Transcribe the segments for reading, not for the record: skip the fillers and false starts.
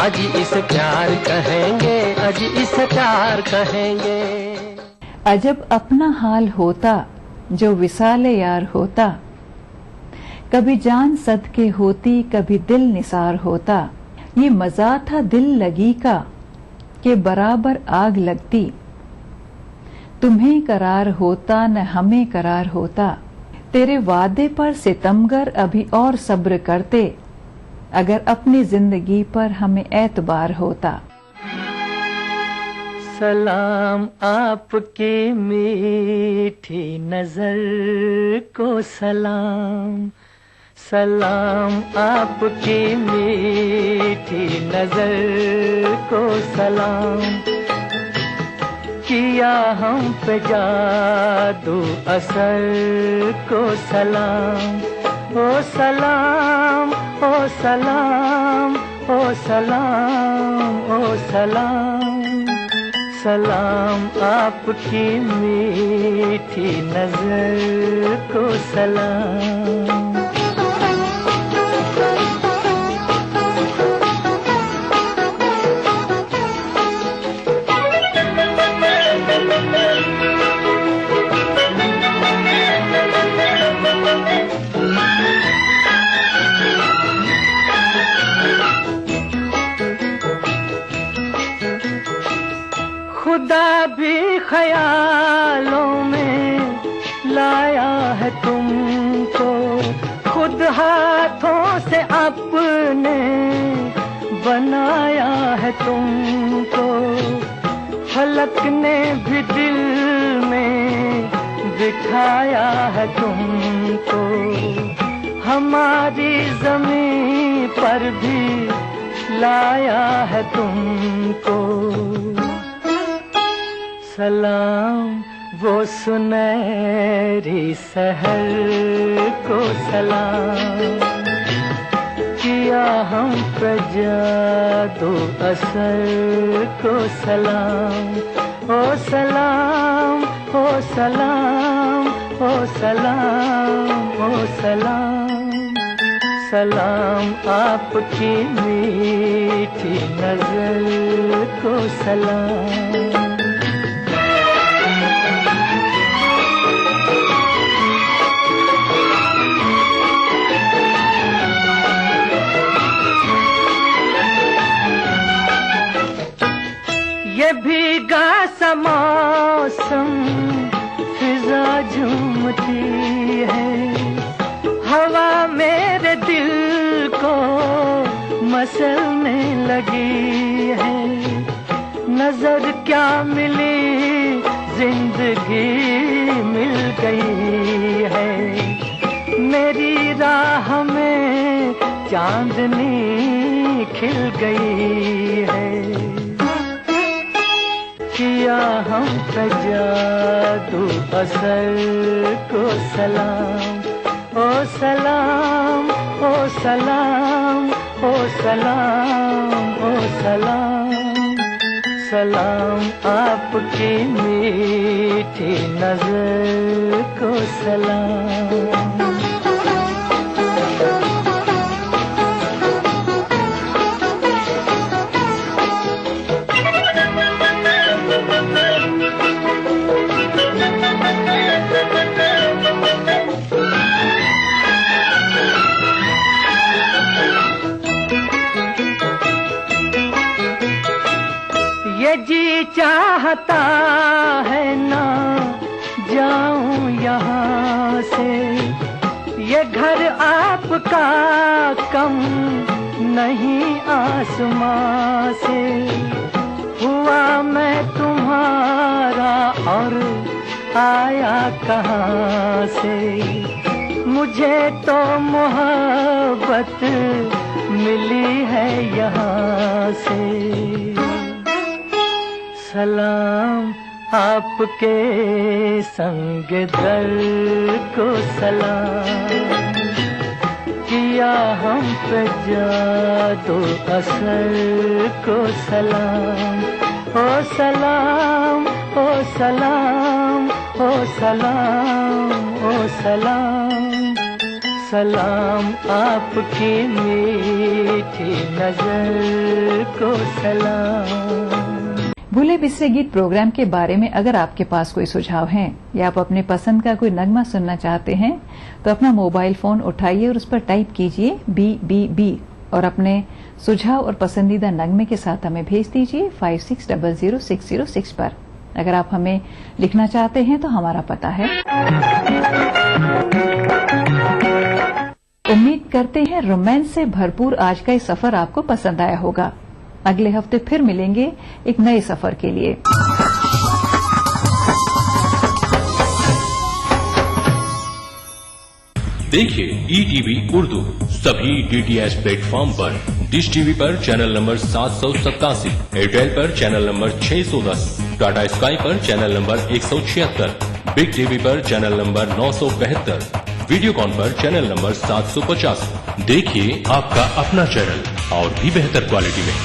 अज इसे प्यार कहेंगे, अज इसे प्यार कहेंगे। अजब अपना हाल होता जो विसाले यार होता, कभी जान सदके होती कभी दिल निसार होता। ये मजा था दिल लगी का के बराबर आग लगती, तुम्हें करार होता न हमें करार होता। तेरे वादे पर सितमगर अभी और सब्र करते, अगर अपनी जिंदगी पर हमें एतबार होता। सलाम आपकी मीठी नजर को सलाम, सलाम आपकी मीठी नजर को सलाम। किया हम पे जादू असर को सलाम। ओ सलाम ओ सलाम ओ सलाम ओ सलाम। सलाम आपकी मीठी नजर को सलाम। खुदा भी ख्यालों में लाया है तुमको, खुद हाथों से अपने बनाया है तुमको। फलक ने भी दिल में बिठाया है तुमको, हमारी जमीन पर भी लाया है तुमको। सलाम वो सुनहरी सहर को सलाम। किया हम पे जादू असर को सलाम। ओ सलाम ओ सलाम ओ सलाम ओ सलाम। सलाम आपकी मीठी नजर को सलाम। ये भीगा सा मौसम फिजा झूमती है, हवा मेरे दिल को मसलने लगी है। नजर क्या मिली जिंदगी मिल गई है, मेरी राह में चांदनी खिल गई है। किया हम पे जादू असर को सलाम। ओ सलाम ओ सलाम ओ सलाम ओ सलाम। सलाम आपकी मीठी नजर को सलाम। ये जी चाहता है ना जाऊं यहाँ से, ये घर आपका कम नहीं आसमां से। हुआ मैं तुम्हारा और आया कहाँ से, मुझे तो मोहब्बत मिली है यहाँ से। सलाम आपके संग दर को सलाम। किया हम पे जादू असर को सलाम। ओ सलाम ओ सलाम ओ सलाम ओ सलाम। सलाम, आपकी मीठी नजर को सलाम। भूले बिसरे गीत प्रोग्राम के बारे में अगर आपके पास कोई सुझाव हैं या आप अपने पसंद का कोई नगमा सुनना चाहते हैं तो अपना मोबाइल फोन उठाइए और उस पर टाइप कीजिए BBB और अपने सुझाव और पसंदीदा नगमे के साथ हमें भेज दीजिए 56000606 पर। अगर आप हमें लिखना चाहते हैं तो हमारा पता है। उम्मीद करते हैं रोमांस से भरपूर आज का ये सफर आपको पसंद आया होगा। अगले हफ्ते फिर मिलेंगे एक नए सफर के लिए। देखिए ETV उर्दू सभी DTH प्लेटफॉर्म पर, डिश टीवी पर चैनल नंबर 787, एयरटेल पर चैनल नंबर 610, टाटा स्काई पर चैनल नंबर 176, बिग टीवी पर चैनल नंबर 972, वीडियोकॉन पर चैनल नंबर 750। देखिए आपका अपना चैनल और भी बेहतर क्वालिटी में।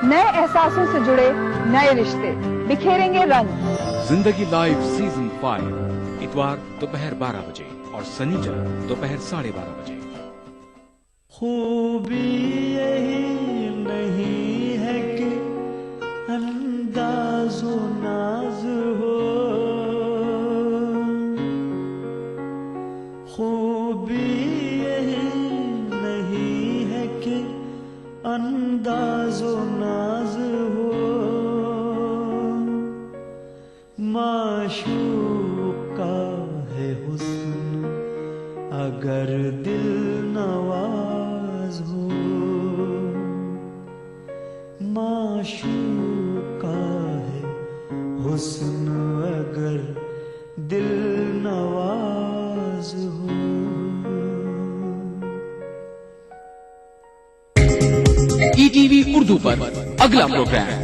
नए एहसासों से जुड़े नए रिश्ते बिखेरेंगे रंग। जिंदगी लाइव सीजन 5 इतवार दोपहर 12 बजे और शनिचर दोपहर 12:30 बजे। खूबी यही नहीं है कि अंदाज़ो नाज हो, खूबी यही नहीं है कि अंदाज़ो नाज हो, माशूक का है हुस्न अगर दिल नवाज हो, माशूक का है हुस्न अगर दिल नवाज हो। ETV उर्दू पर अगला प्रोग्राम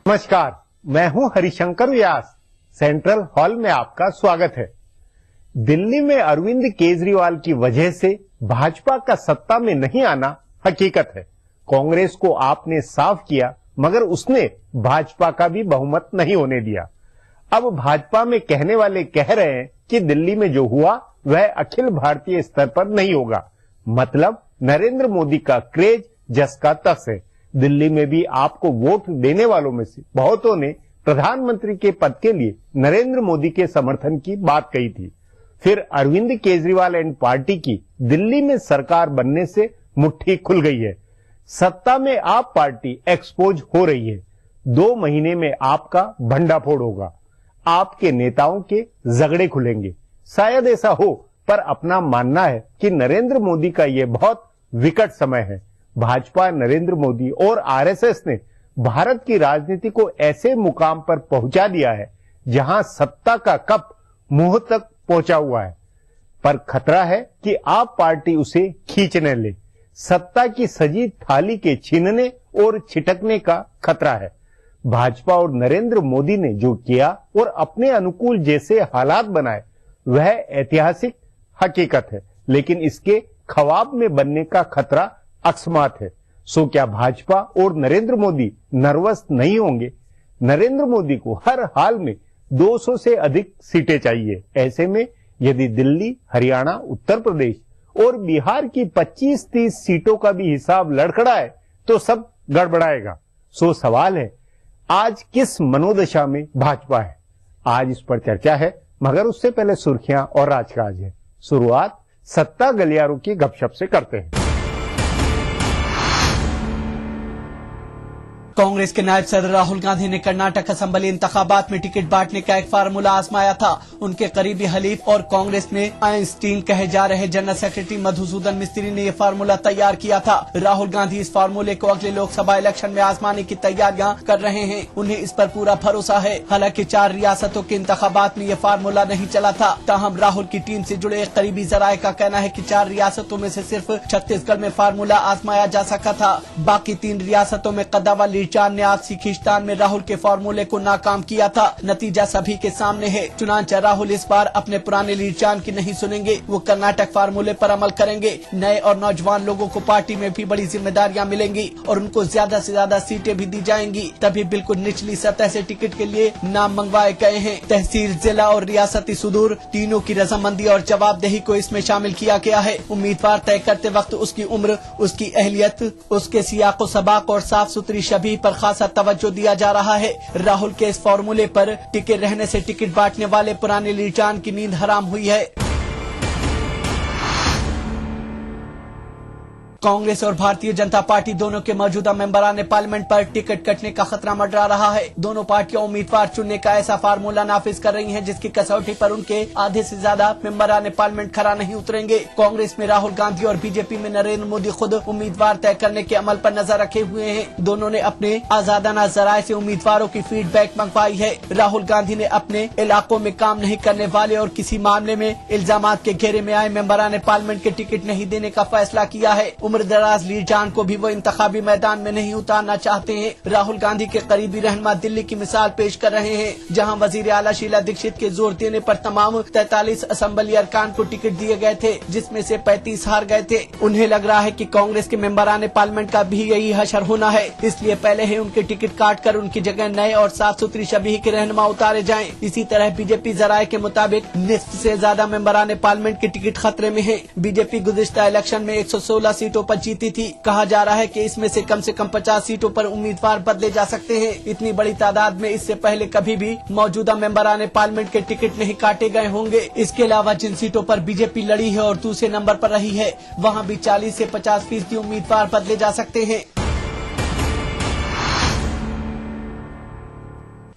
नमस्कार, मैं हूं हरिशंकर व्यास। सेंट्रल हॉल में आपका स्वागत है। दिल्ली में अरविंद केजरीवाल की वजह से भाजपा का सत्ता में नहीं आना हकीकत है। कांग्रेस को आपने साफ किया मगर उसने भाजपा का भी बहुमत नहीं होने दिया। अब भाजपा में कहने वाले कह रहे हैं कि दिल्ली में जो हुआ वह अखिल भारतीय स्तर पर नहीं होगा। मतलब नरेंद्र मोदी का क्रेज जस का तस है। दिल्ली में भी आपको वोट देने वालों में से बहुतों ने प्रधानमंत्री के पद के लिए नरेंद्र मोदी के समर्थन की बात कही थी। फिर अरविंद केजरीवाल एंड पार्टी की दिल्ली में सरकार बनने से मुट्ठी खुल गई है। सत्ता में आप पार्टी एक्सपोज हो रही है। 2 महीने में आपका भंडाफोड़ होगा, आपके नेताओं के झगड़े खुलेंगे। शायद ऐसा हो, पर अपना मानना है कि नरेंद्र मोदी का यह बहुत विकट समय है। भाजपा, नरेंद्र मोदी और आरएसएस ने भारत की राजनीति को ऐसे मुकाम पर पहुंचा दिया है जहां सत्ता का कप मुंह तक पहुंचा हुआ है। पर खतरा है कि आप पार्टी उसे खींचने ले। सत्ता की सजी थाली के छीनने और छिटकने का खतरा है। भाजपा और नरेंद्र मोदी ने जो किया और अपने अनुकूल जैसे हालात बनाए वह ऐतिहासिक हकीकत है, लेकिन इसके ख्वाब में बनने का खतरा अकस्मात है। सो क्या भाजपा और नरेंद्र मोदी नर्वस नहीं होंगे? नरेंद्र मोदी को हर हाल में 200 से अधिक सीटें चाहिए। ऐसे में यदि दिल्ली, हरियाणा, उत्तर प्रदेश और बिहार की 25-30 सीटों का भी हिसाब लड़खड़ाए तो सब गड़बड़ाएगा। सो सवाल है, आज किस मनोदशा में भाजपा है? आज इस पर चर्चा है। मगर उससे पहले सुर्खियां और राजकाज है। शुरुआत सत्ता गलियारों की गपशप से करते हैं। कांग्रेस के नायब सदर राहुल गांधी ने कर्नाटक असेंबली इंतखाबात में टिकट बांटने का एक फार्मूला आजमाया था। उनके करीबी हलीफ और कांग्रेस में आइंस्टीन कहे जा रहे जनरल सेक्रेटरी मधुसूदन मिस्त्री ने यह फार्मूला तैयार किया था। राहुल गांधी इस फार्मूले को अगले लोकसभा इलेक्शन में आजमाने की तैयारियां कर रहे हैं। उन्हें इस पर पूरा भरोसा है। हालांकि 4 रियासतों के इंतखाबात में यह फार्मूला नहीं चला था। ताहम राहुल की टीम से जुड़े एक करीबी जराये का कहना है कि 4 रियासतों में से सिर्फ छत्तीसगढ़ में फार्मूला आजमाया जा सका था। बाकी 3 रियासतों में कद्दावा लीचान ने आपसी खींचतान में राहुल के फार्मूले को नाकाम किया था। नतीजा सभी के सामने है। चुनांचे राहुल इस बार अपने पुराने लीचान की नहीं सुनेंगे। वो कर्नाटक फार्मूले पर अमल करेंगे। नए और नौजवान लोगों को पार्टी में भी बड़ी जिम्मेदारियां मिलेंगी और उनको ज्यादा से ज्यादा सीटें भी दी जाएंगी। तभी बिल्कुल निचली सतह से टिकट के लिए नाम मंगवाए गए हैं। तहसील, जिला और रियासती सुदूर तीनों की रजामंदी और जवाबदेही को इसमें शामिल किया गया है। उम्मीदवार तय करते वक्त उसकी उम्र, उसकी अहलियत, उसके सियाको सबाक और साफ सुथरी शबीह पर खासा तवज्जो दिया जा रहा है। राहुल के इस फार्मूले पर टिके रहने से टिकट बांटने वाले पुराने लीचान की नींद हराम हुई है। कांग्रेस और भारतीय जनता पार्टी दोनों के मौजूदा मेंबरान पार्लियामेंट पर टिकट कटने का खतरा मंडरा रहा है। दोनों पार्टियां उम्मीदवार चुनने का ऐसा फार्मूला नाफिज कर रही हैं जिसकी कसौटी पर उनके आधे से ज्यादा मेंबरान पार्लियामेंट खरा नहीं उतरेंगे। कांग्रेस में राहुल गांधी और बीजेपी में नरेंद्र मोदी खुद उम्मीदवार तय करने के अमल पर नजर रखे हुए हैं। दोनों ने अपने आजादाना जराये से उम्मीदवारों की फीडबैक मंगवाई है। राहुल गांधी ने अपने इलाकों में काम नहीं करने वाले और किसी मामले में इल्जामात के घेरे में आए मेंबरान पार्लियामेंट के टिकट नहीं देने का फैसला किया है। उम्रदराज लीचान को भी वो इंतखाबी मैदान में नहीं उतारना चाहते हैं। राहुल गांधी के करीबी रहनुमा दिल्ली की मिसाल पेश कर रहे हैं, जहां वजीर आला शीला दीक्षित के जोर देने पर तमाम 43 असेंबली अरकान को टिकट दिए गए थे, जिसमें से 35 हार गए थे। उन्हें लग रहा है कि कांग्रेस के मेंबरान पार्लियामेंट का भी यही हशर होना है, इसलिए पहले ही उनके टिकट काट कर उनकी जगह नए और साफ सुथरी शबीह के रहनुमा उतारे जाएं। इसी तरह बीजेपी जराये के मुताबिक निस्फ से ज्यादा मेंबरान पार्लियामेंट के टिकट खतरे में है। बीजेपी गुज़िश्ता इलेक्शन में 116 सीटों पर जीती थी। कहा जा रहा है कि इसमें से कम 50 सीटों पर उम्मीदवार बदले जा सकते हैं। इतनी बड़ी तादाद में इससे पहले कभी भी मौजूदा मेंबरान पार्लियामेंट के टिकट नहीं काटे गए होंगे। इसके अलावा जिन सीटों पर बीजेपी लड़ी है और दूसरे नंबर पर रही है, वहां भी 40 से 50% उम्मीदवार बदले जा सकते हैं।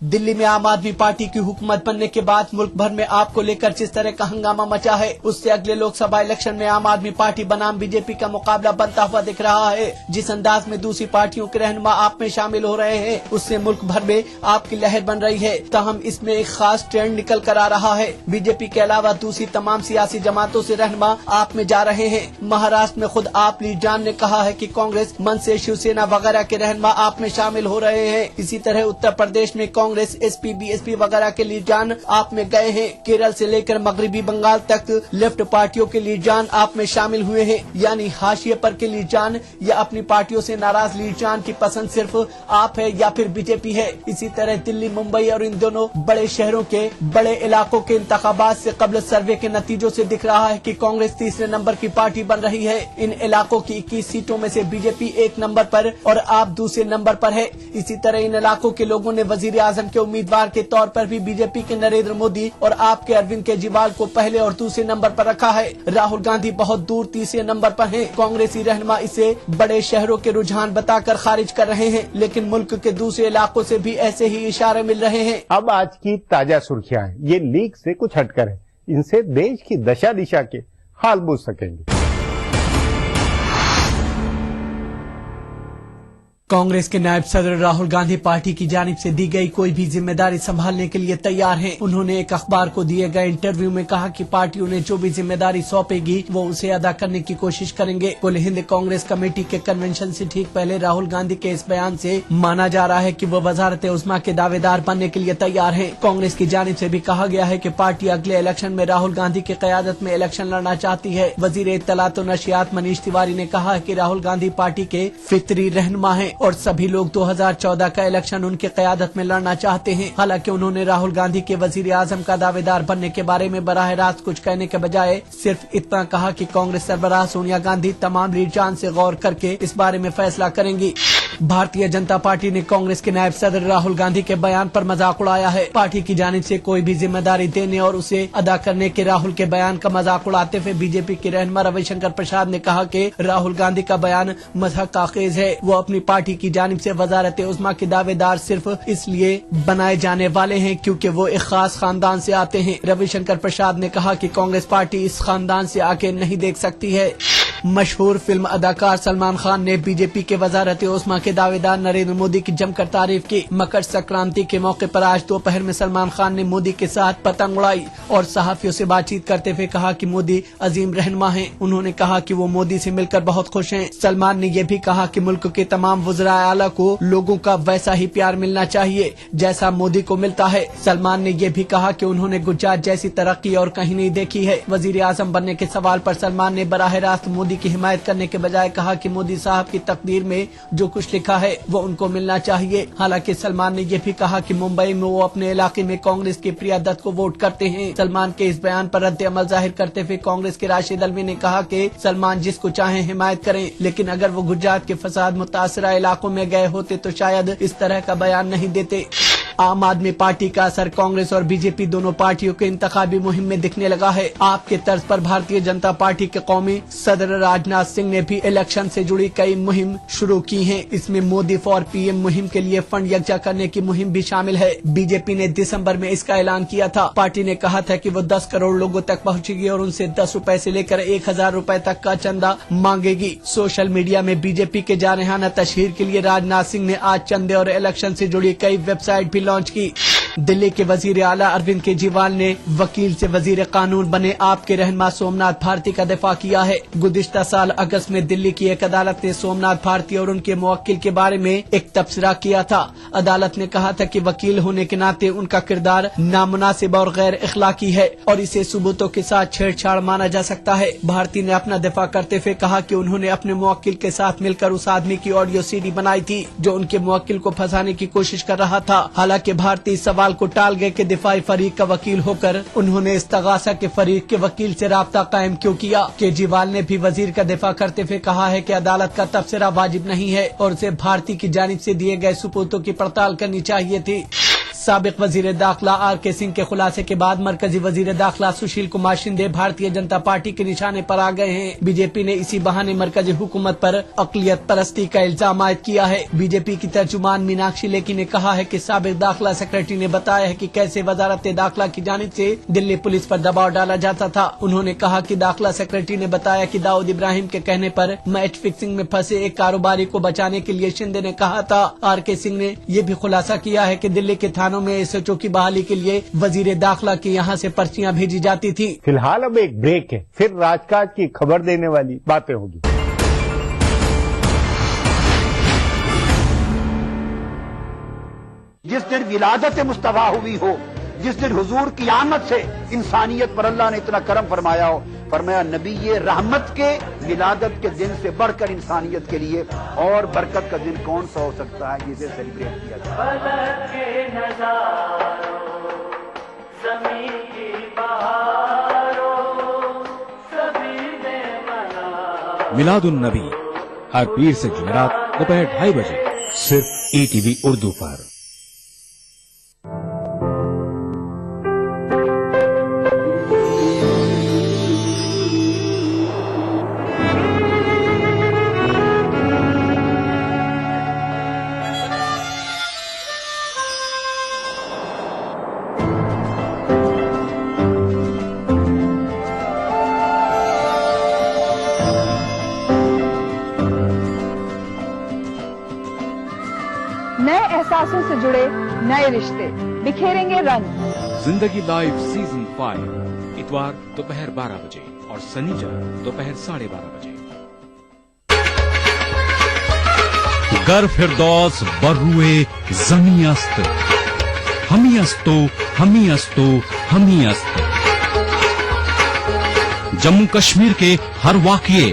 दिल्ली में आम आदमी पार्टी की हुकूमत बनने के बाद मुल्क भर में आप को लेकर जिस तरह का हंगामा मचा है, उससे अगले लोकसभा इलेक्शन में आम आदमी पार्टी बनाम बीजेपी का मुकाबला बनता हुआ दिख रहा है। जिस अंदाज में दूसरी पार्टियों के रहनुमा आप में शामिल हो रहे हैं, उससे मुल्क भर में आपकी लहर बन रही है। ताहम इसमें एक खास ट्रेंड निकल कर आ रहा है। बीजेपी के अलावा दूसरी तमाम सियासी जमातों से रहनुमा आप में जा रहे हैं। महाराष्ट्र में खुद आप लीजान ने कहा है कि कांग्रेस, मनसे, शिवसेना वगैरह के रहनुमा आप में शामिल हो रहे हैं। इसी तरह उत्तर प्रदेश में कांग्रेस, एसपी, बीएसपी वगैरह के लीडजान आप में गए हैं। केरल से लेकर मगरबी बंगाल तक लेफ्ट पार्टियों के लीडजान आप में शामिल हुए हैं। यानी हाशिए पर के लीडजान या अपनी पार्टियों से नाराज लीडजान की पसंद सिर्फ आप है या फिर बीजेपी है। इसी तरह दिल्ली, मुंबई और इन दोनों बड़े शहरों के बड़े इलाकों के इंतखाबात से कबल सर्वे के नतीजों से दिख रहा है कि कांग्रेस तीसरे नंबर की पार्टी बन रही है। इन इलाकों की 21 सीटों में से बीजेपी 1 नंबर पर और आप दूसरे नंबर पर है। इसी तरह इन इलाकों के लोगों ने वजीर आजम के उम्मीदवार के तौर पर भी बीजेपी के नरेंद्र मोदी और आपके अरविंद केजरीवाल को पहले और दूसरे नंबर पर रखा है। राहुल गांधी बहुत दूर तीसरे नंबर पर हैं। कांग्रेसी रहनुमा इसे बड़े शहरों के रुझान बताकर खारिज कर रहे हैं, लेकिन मुल्क के दूसरे इलाकों से भी ऐसे ही इशारे मिल रहे हैं। अब आज की ताजा सुर्खियां हैं। ये लीक से कुछ हटकर है। इनसे देश की दशा दिशा के हाल बूझ सकेंगे। कांग्रेस के नायब सदर राहुल गांधी पार्टी की जानिब से दी गई कोई भी जिम्मेदारी संभालने के लिए तैयार हैं। उन्होंने एक अखबार को दिए गए इंटरव्यू में कहा कि पार्टी उन्हें जो भी जिम्मेदारी सौंपेगी वो उसे अदा करने की कोशिश करेंगे। कुल हिंद कांग्रेस कमेटी के कन्वेंशन से ठीक पहले राहुल गांधी के इस बयान से माना जा रहा है कि वो वजारत उस्मा के दावेदार बनने के लिए तैयार है। कांग्रेस की जानिब से भी कहा गया है कि पार्टी अगले इलेक्शन में राहुल गांधी की क़यादत में इलेक्शन लड़ना चाहती है। वजीर इत्तलात और नशियात मनीष तिवारी ने कहा है कि राहुल गांधी पार्टी के फितरी रहनुमा है और सभी लोग 2014 का इलेक्शन उनकी क़यादत में लड़ना चाहते हैं। हालांकि उन्होंने राहुल गांधी के वजीर आजम का दावेदार बनने के बारे में बराह रास्त कुछ कहने के बजाय सिर्फ इतना कहा कि कांग्रेस सरबराह सोनिया गांधी तमाम लीडजान से गौर करके इस बारे में फैसला करेंगी। भारतीय जनता पार्टी ने कांग्रेस के नायब सदर राहुल गांधी के बयान पर मजाक उड़ाया है। पार्टी की जानिब से कोई भी जिम्मेदारी देने और उसे अदा करने के राहुल के बयान का मजाक उड़ाते हुए बीजेपी के रहनुमा रविशंकर प्रसाद ने कहा कि राहुल गांधी का बयान मज़ाक का खेज है। वो अपनी पार्टी की जानिब से वजारत उज़्मा के दावेदार सिर्फ इसलिए बनाए जाने वाले हैं क्योंकि वो एक खास खानदान से आते हैं। रविशंकर प्रसाद ने कहा कि कांग्रेस पार्टी इस खानदान से आके नहीं देख सकती है। मशहूर फिल्म अदाकार सलमान खान ने बीजेपी के वजारत उज़्मा के दावेदार नरेंद्र मोदी की जमकर तारीफ की। मकर संक्रांति के मौके पर आज दोपहर में सलमान खान ने मोदी के साथ पतंग उड़ाई और सहाफियों से बातचीत करते हुए कहा कि मोदी अजीम रहनुमा हैं। उन्होंने कहा कि वो मोदी से मिलकर बहुत खुश हैं। सलमान ने यह भी कहा कि मुल्क के तमाम वज़राए आला को लोगों का वैसा ही प्यार मिलना चाहिए जैसा मोदी को मिलता है। सलमान ने यह भी कहा कि उन्होंने गुजरात जैसी तरक्की और कहीं नहीं देखी है। वजीर आजम बनने के सवाल पर सलमान ने बराह रास्त मोदी की हिमायत करने के बजाय कहा कि मोदी साहब की तकदीर में जो कुछ लिखा है वो उनको मिलना चाहिए। हालांकि सलमान ने यह भी कहा कि मुंबई में वो अपने इलाके में कांग्रेस के प्रिया दत्त को वोट करते हैं। सलमान के इस बयान पर रद्द अमल जाहिर करते हुए कांग्रेस के राशिद अलवी ने कहा कि सलमान जिसको चाहे हिमायत करें, लेकिन अगर वो गुजरात के फसाद मुतासरा इलाकों में गए होते तो शायद इस तरह का बयान नहीं देते। आम आदमी पार्टी का असर कांग्रेस और बीजेपी दोनों पार्टियों के इंतखाबी मुहिम में दिखने लगा है। आपके तर्ज पर भारतीय जनता पार्टी के कौमी सदर राजनाथ सिंह ने भी इलेक्शन से जुड़ी कई मुहिम शुरू की हैं। इसमें मोदी फॉर पीएम मुहिम के लिए फंड यकजा करने की मुहिम भी शामिल है। बीजेपी ने दिसंबर में इसका ऐलान किया था। पार्टी ने कहा था कि वो 10 करोड़ लोगों तक पहुंचेगी और उनसे 10 रुपए से लेकर 1000 रुपए तक का चंदा मांगेगी। सोशल मीडिया में बीजेपी के जारहाना तशहीर के लिए राजनाथ सिंह ने आज चंदे और इलेक्शन से जुड़ी कई वेबसाइट भी लॉन्च की। दिल्ली के वजीर आला अरविंद केजरीवाल ने वकील से वजीर कानून बने आपके रहनुमा सोमनाथ भारती का दिफा किया है। गुज़िश्ता साल अगस्त में दिल्ली की एक अदालत ने सोमनाथ भारती और उनके मुवक्किल के बारे में एक तबसरा किया था। अदालत ने कहा था कि वकील होने के नाते उनका किरदार नामुनासिब और गैर इखलाकी है और इसे सबूतों के साथ छेड़छाड़ माना जा सकता है। भारती ने अपना दिफा करते हुए कहा कि उन्होंने अपने मुवक्किल के साथ मिलकर उस आदमी की ऑडियो सीडी बनाई थी जो उनके मुवक्किल को फंसाने की कोशिश कर रहा था। हालांकि भारती सवाल को टाल गए कि दिफाई फरीक का वकील होकर उन्होंने इस्तगासा के फरीक के वकील से राब्ता कायम क्यों किया। केजरीवाल ने भी वजीर का दिफा करते हुए कहा है कि अदालत का तबसरा वाजिब नहीं है और उसे भारती की जानिब से दिए गए सबूतों की पड़ताल करनी चाहिए थी। साबिक वजीर दाखिला आर.के. सिंह के खुलासे के बाद मरकजी वजीर दाखिला सुशील कुमार शिंदे भारतीय जनता पार्टी के निशाने पर आ गए हैं। बीजेपी ने इसी बहाने मरकजी हुकूमत पर अक़लियत परस्ती का इल्जाम आयद किया है। बीजेपी की तर्जुमान मीनाक्षी लेखी ने कहा है कि साबिक दाखिला सेक्रेटरी ने बताया है कि कैसे वजारत दाखिला की जानिब से दिल्ली पुलिस पर दबाव डाला जाता था। उन्होंने कहा कि दाखिला सेक्रेटरी ने बताया कि दाऊद इब्राहिम के कहने पर मैच फिक्सिंग में फंसे एक कारोबारी को बचाने के लिए शिंदे ने कहा था। आर.के. सिंह ने यह भी खुलासा किया है कि दिल्ली के थानों में एसएचओ की बहाली के लिए वजीर दाखिला की यहां से पर्चियां भेजी जाती थी। फिलहाल अब एक ब्रेक है, फिर राजकाज की खबर देने वाली बातें होगी। जिस दिन विलादत मुस्तफा हुई हो, जिस दिन हुजूर की आमद से इंसानियत पर अल्लाह ने इतना करम फरमाया हो, फरमाया नबी ये रहमत के विलादत के दिन से बढ़कर इंसानियत के लिए और बरकत का दिन कौन सा हो सकता है जिसे सेलिब्रेट किया जाए। मिलादुन नबी हर पीर से जुमेरात दोपहर 2:30 बजे सिर्फ ईटीवी उर्दू पर। नए एहसासों से जुड़े नए रिश्ते बिखेरेंगे रंग। जिंदगी लाइव सीजन 5 इतवार दोपहर 12 बजे और शनिवार दोपहर 12:30 बजे। गर फिरदौस बर्रुए जमी अस्त हमी अस्तो हमी अस्तो हमी अस्त। जम्मू कश्मीर के हर वाकये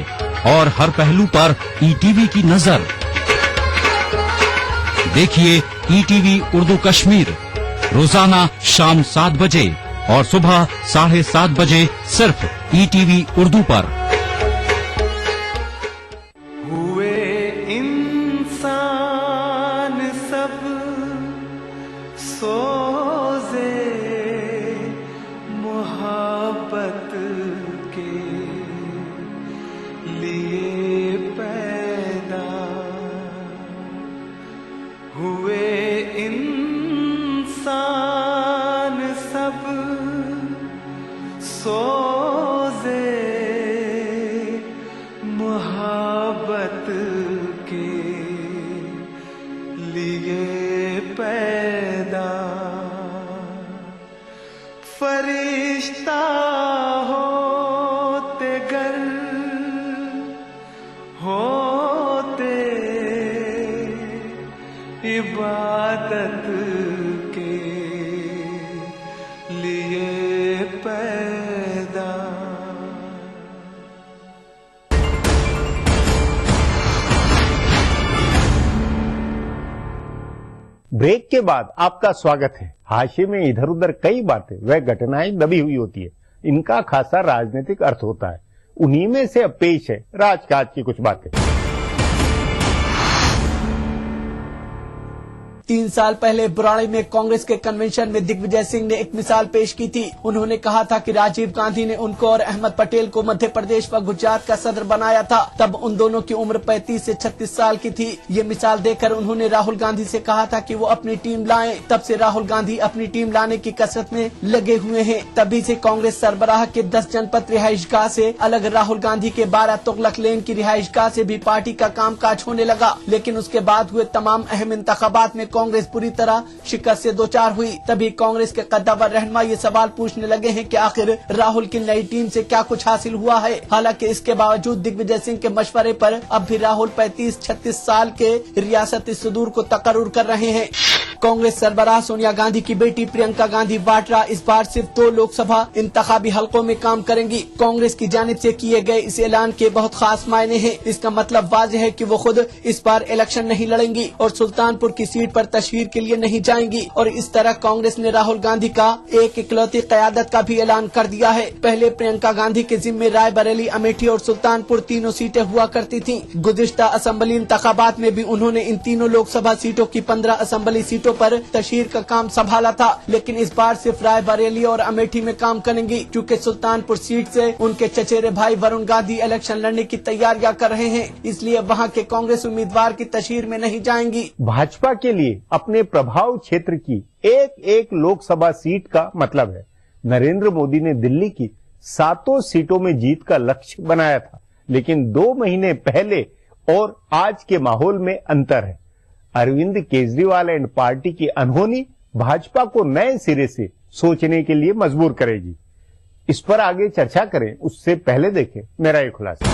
और हर पहलू पर ईटीवी की नजर। देखिए ईटीवी उर्दू कश्मीर रोजाना शाम 7 बजे और सुबह 7:30 बजे सिर्फ ईटीवी उर्दू पर। हुए इंसान के लिए पैदा फरिश्ता होते गर होते इबादत के लिए पैदा। ब्रेक के बाद आपका स्वागत है। हाशिए में इधर उधर कई बातें व घटनाएं दबी हुई होती है, इनका खासा राजनीतिक अर्थ होता है। उन्हीं में से अब पेश है राजकाज की कुछ बातें। 3 साल पहले बुराड़ी में कांग्रेस के कन्वेंशन में दिग्विजय सिंह ने एक मिसाल पेश की थी। उन्होंने कहा था कि राजीव गांधी ने उनको और अहमद पटेल को मध्य प्रदेश व गुजरात का सदर बनाया था। तब उन दोनों की उम्र 35 से 36 साल की थी। ये मिसाल देकर उन्होंने राहुल गांधी से कहा था कि वो अपनी टीम लाएं। तब से राहुल गांधी अपनी टीम लाने की कसरत में लगे हुए हैं। तभी से कांग्रेस सरबराह के 10 जनपद रिहाइशगाह से अलग राहुल गांधी के 12 तुगलक लेन की रिहाइशगाह से भी पार्टी का कामकाज होने लगा। लेकिन उसके बाद हुए तमाम अहम इंतखाबात में कांग्रेस पूरी तरह शिकस्त से दो चार हुई। तभी कांग्रेस के कद्दावर रहनुमा ये सवाल पूछने लगे हैं कि आखिर राहुल की नई टीम से क्या कुछ हासिल हुआ है। हालांकि इसके बावजूद दिग्विजय सिंह के मशवरे पर अब भी राहुल 35-36 साल के रियासती सुदूर को तकर्रुर कर रहे हैं। कांग्रेस सरबराह सोनिया गांधी की बेटी प्रियंका गांधी वाड्रा इस बार सिर्फ 2 लोकसभा इंतखाबी हलकों में काम करेंगी। कांग्रेस की जानिब से किए गए इस ऐलान के बहुत खास मायने हैं। इसका मतलब वाज़ेह है कि वो खुद इस बार इलेक्शन नहीं लड़ेंगी और सुल्तानपुर की सीट पर तशहीर के लिए नहीं जाएंगी। और इस तरह कांग्रेस ने राहुल गांधी का एक इकलौती क़यादत का भी ऐलान कर दिया है। पहले प्रियंका गांधी के जिम्मे रायबरेली, अमेठी और सुल्तानपुर तीनों सीटें हुआ करती थीं। गुज़िश्ता असेंबली इंतखाबात में भी उन्होंने इन तीनों लोकसभा सीटों की 15 असेंबली सीटों पर तशहीर का काम संभाला था। लेकिन इस बार सिर्फ रायबरेली और अमेठी में काम करेंगी, क्योंकि सुल्तानपुर सीट से उनके चचेरे भाई वरुण गांधी इलेक्शन लड़ने की तैयारियां कर रहे हैं। इसलिए वहां के कांग्रेस उम्मीदवार की तशहीर में नहीं जाएंगी। भाजपा के लिए अपने प्रभाव क्षेत्र की एक लोकसभा सीट का मतलब है। नरेंद्र मोदी ने दिल्ली की 7 सीटों में जीत का लक्ष्य बनाया था, लेकिन 2 महीने पहले और आज के माहौल में अंतर है। अरविंद केजरीवाल एंड पार्टी की अनहोनी भाजपा को नए सिरे से सोचने के लिए मजबूर करेगी। इस पर आगे चर्चा करें, उससे पहले देखें मेरा ये खुलासा।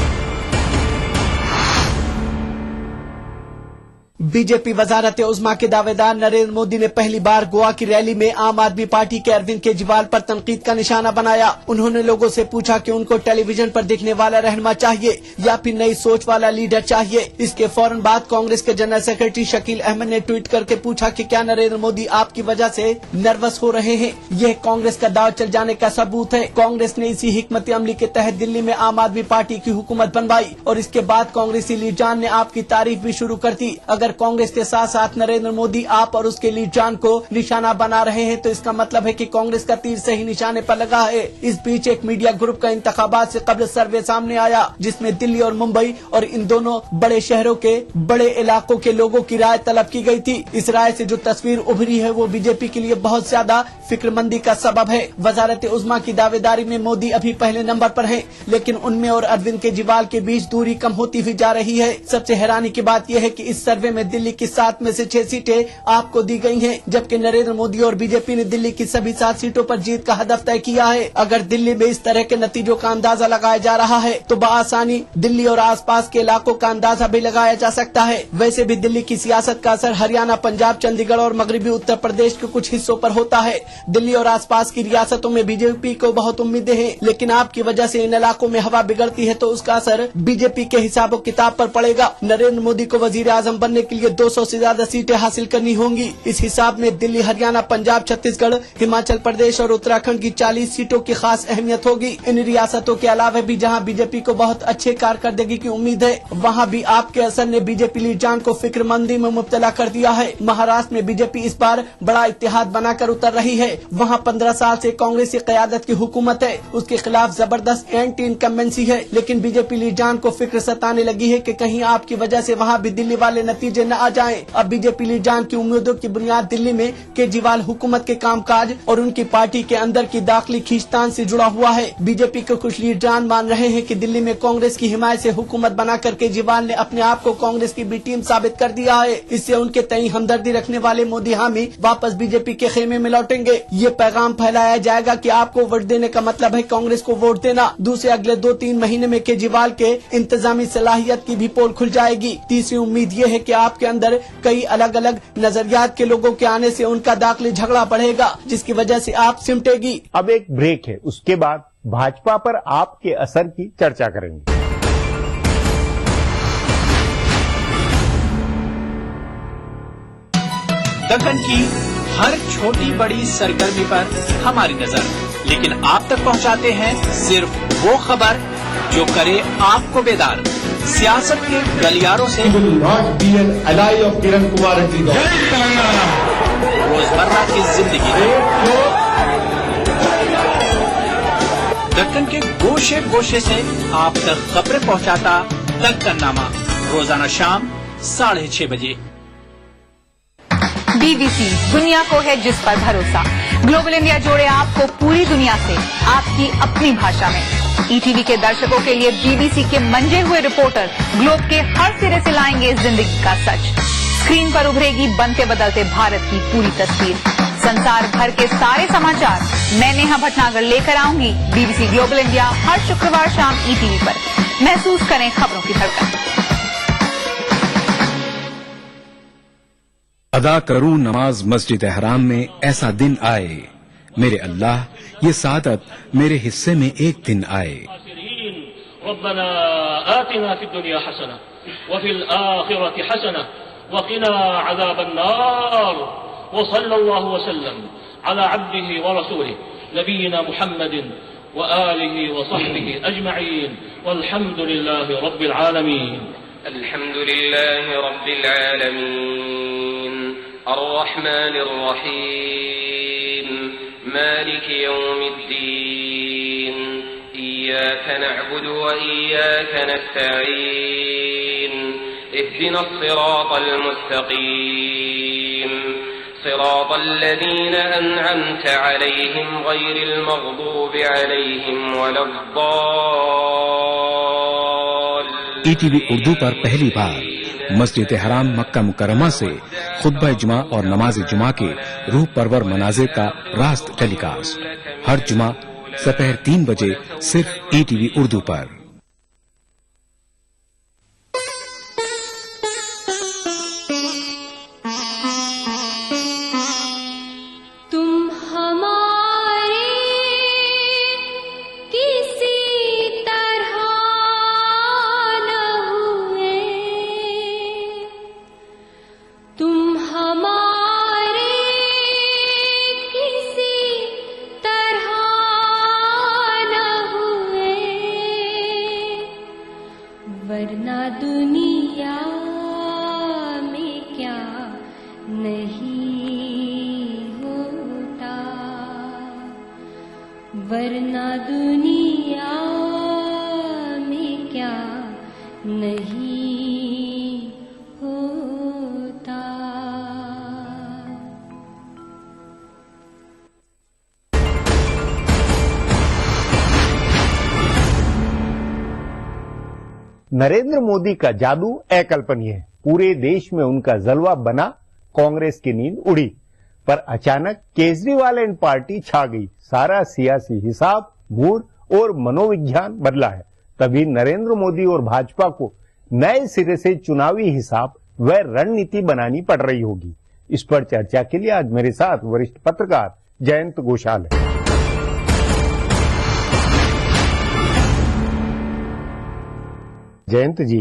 बीजेपी वजारत उज़्मा के दावेदार नरेंद्र मोदी ने पहली बार गोवा की रैली में आम आदमी पार्टी के अरविंद केजरीवाल पर तनकीद का निशाना बनाया। उन्होंने लोगों से पूछा कि उनको टेलीविजन पर दिखने वाला रहनुमा चाहिए या फिर नई सोच वाला लीडर चाहिए। इसके फौरन बाद कांग्रेस के जनरल सेक्रेटरी शकील अहमद ने ट्वीट करके पूछा कि क्या नरेंद्र मोदी आपकी वजह से नर्वस हो रहे हैं। यह कांग्रेस का दाव चल जाने का सबूत है। कांग्रेस ने इसी हिकमत अमली के तहत दिल्ली में आम आदमी पार्टी की हुकूमत बनवाई और इसके बाद कांग्रेसी लीडर ने आपकी तारीफ भी शुरू कर दी। अगर कांग्रेस के साथ साथ नरेंद्र मोदी आप और उसके लीडर को निशाना बना रहे हैं तो इसका मतलब है कि कांग्रेस का तीर सही निशाने पर लगा है। इस बीच एक मीडिया ग्रुप का इंतखाबात से कबल सर्वे सामने आया, जिसमें दिल्ली और मुंबई और इन दोनों बड़े शहरों के बड़े इलाकों के लोगों की राय तलब की गई थी। इस राय से जो तस्वीर उभरी है वो बीजेपी के लिए बहुत ज्यादा फिक्रमंदी का सबब है। वजारत उज़्मा की दावेदारी में मोदी अभी पहले नंबर पर हैं, लेकिन उनमें और अरविंद केजरीवाल के बीच दूरी कम होती हुई जा रही है। सबसे हैरानी की बात यह है कि इस सर्वे में दिल्ली की 7 में से 6 सीटें आपको दी गई हैं, जबकि नरेंद्र मोदी और बीजेपी ने दिल्ली की सभी 7 सीटों पर जीत का हदफ तय किया है। अगर दिल्ली में इस तरह के नतीजों का अंदाजा लगाया जा रहा है तो बआसानी दिल्ली और आसपास के इलाकों का अंदाजा भी लगाया जा सकता है। वैसे भी दिल्ली की सियासत का असर हरियाणा, पंजाब, चंडीगढ़ और मगरबी उत्तर प्रदेश के कुछ हिस्सों पर होता है। दिल्ली और आसपास की रियासतों में बीजेपी को बहुत उम्मीदें हैं, लेकिन आपकी वजह से इन इलाकों में हवा बिगड़ती है तो उसका असर बीजेपी के हिसाब किताब पर पड़ेगा। नरेंद्र मोदी को वजीर आजम बनने के लिए 200 से ज्यादा सीटें हासिल करनी होंगी। इस हिसाब में दिल्ली, हरियाणा, पंजाब, छत्तीसगढ़, हिमाचल प्रदेश और उत्तराखंड की 40 सीटों की खास अहमियत होगी। इन रियासतों के अलावा भी जहां बीजेपी को बहुत अच्छे कारकर्दगी की उम्मीद है, वहां भी आपके असर ने बीजेपी लीडर को फिक्रमंदी में मुब्तला कर दिया है। महाराष्ट्र में बीजेपी इस बार बड़ा इत्तेहाद बनाकर उतर रही है। वहां 15 साल से कांग्रेस की क़यादत की हुकूमत है, उसके खिलाफ जबरदस्त एंटी इनकम्बेंसी है। लेकिन बीजेपी लीडर को फिक्र सताने लगी है कि कहीं आपकी वजह से वहां भी दिल्ली वाले नतीजे नतीजे न आ जाएं। अब बीजेपी लीड जान की उम्मीदों की बुनियाद दिल्ली में केजरीवाल हुकूमत के कामकाज और उनकी पार्टी के अंदर की दाखिली खींचतान से जुड़ा हुआ है। बीजेपी के कुछ लीड जान मान रहे हैं कि दिल्ली में कांग्रेस की हिमायत से हुकूमत बनाकर केजरीवाल ने अपने आप को कांग्रेस की बी टीम साबित कर दिया है। इससे उनके तई हमदर्दी रखने वाले मोदी हामी वापस बीजेपी के खेमे में लौटेंगे। ये पैगाम फैलाया जाएगा कि आपको वोट देने का मतलब है कांग्रेस को वोट देना। दूसरे अगले 2-3 महीने में केजरीवाल के इंतजामी सलाहियत की भी पोल खुल जाएगी। तीसरी उम्मीद ये है कि आपके अंदर कई अलग अलग नजरियात के लोगों के आने से उनका दाखिली झगड़ा बढ़ेगा, जिसकी वजह से आप सिमटेगी। अब एक ब्रेक है, उसके बाद भाजपा पर आपके असर की चर्चा करेंगे। दक्कन की हर छोटी बड़ी सरगर्मी पर हमारी नजर, लेकिन आप तक पहुंचाते हैं सिर्फ वो खबर जो करे आपको बेदार। सियासत के गलियारों से रोजमर्रा की जिंदगी, दक्कन के गोशे गोशे से आप तक खबरें पहुंचाता दक्कननामा, रोजाना शाम 6:30 बजे। बीबीसी दुनिया को है जिस पर भरोसा। ग्लोबल इंडिया जोड़े आपको पूरी दुनिया से आपकी अपनी भाषा में। ईटीवी के दर्शकों के लिए बीबीसी के मंजे हुए रिपोर्टर ग्लोब के हर सिरे से लाएंगे जिंदगी का सच। स्क्रीन पर उभरेगी बनते बदलते भारत की पूरी तस्वीर। संसार भर के सारे समाचार मैं नेहा भटनागर लेकर आऊंगी बीबीसी ग्लोबल इंडिया हर शुक्रवार शाम ईटीवी पर। महसूस करें खबरों की धड़कन। अदा करूं नमाज मस्जिद हराम में, ऐसा दिन आए मेरे अल्लाह, ये सादत मेरे हिस्से में एक दिन आए। रब्बना आतिना फिद दुनिया हसना व फिल आखिरति हसना व क़िना अज़ाबन नार व सल्लल्लाहु वसल्लम अला अब्दिही व रसूलिही नबीना मुहम्मदिन व आलिही व सहबिही अजमईन वल्हम्दुलिल्लाहि रब्बिल आलमीन। अल्हम्दुलिल्लाहि रब्बिल आलमीन अर्रहमानिर रहीम मालिकि यौमिद्दीन इय्याक नअबुदु व इय्याक नस्तईन इहदिनस सिरातल मुस्तकीम सिरातल लज़ीना अनअमत अलैहिम गैरिल मग़दूबि अलैहिम वलद्दाल्लीन। ईटीवी उर्दू पर पहली बार मस्जिद हराम मक्का मुकर्रमा से खुतबा जुमा और नमाज जुमा के रूह परवर मनाजिर का रास्त टेलीकास्ट हर जुमा दोपहर 3 बजे सिर्फ ईटीवी उर्दू पर। वरना दुनिया में क्या नहीं होता, वरना दुनिया में क्या नहीं होता। नरेंद्र मोदी का जादू अकल्पनीय है। पूरे देश में उनका जलवा बना, कांग्रेस की नींद उड़ी, पर अचानक केजरीवाल एंड पार्टी छा गई। सारा सियासी हिसाब, मूड और मनोविज्ञान बदला है। तभी नरेंद्र मोदी और भाजपा को नए सिरे से चुनावी हिसाब व रणनीति बनानी पड़ रही होगी। इस पर चर्चा के लिए आज मेरे साथ वरिष्ठ पत्रकार जयंत घोषाल है। जयंत जी,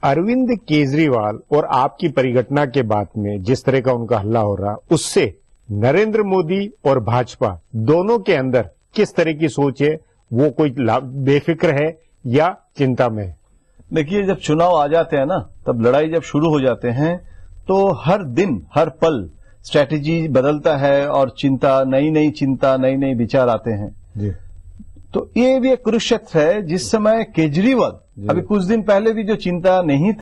अरविंद केजरीवाल और आपकी परिघटना के बाद में जिस तरह का उनका हल्ला हो रहा, उससे नरेंद्र मोदी और भाजपा दोनों के अंदर किस तरह की सोच है? वो कोई बेफिक्र है या चिंता में है? देखिए, जब चुनाव आ जाते हैं ना, तब लड़ाई जब शुरू हो जाते हैं तो हर दिन हर पल स्ट्रैटेजी बदलता है और चिंता, नई नई विचार आते हैं जी। तो ये भी एक कुरुक्षेत्र है। जिस समय केजरीवाल अभी कुछ दिन पहले भी जो चिंता नहीं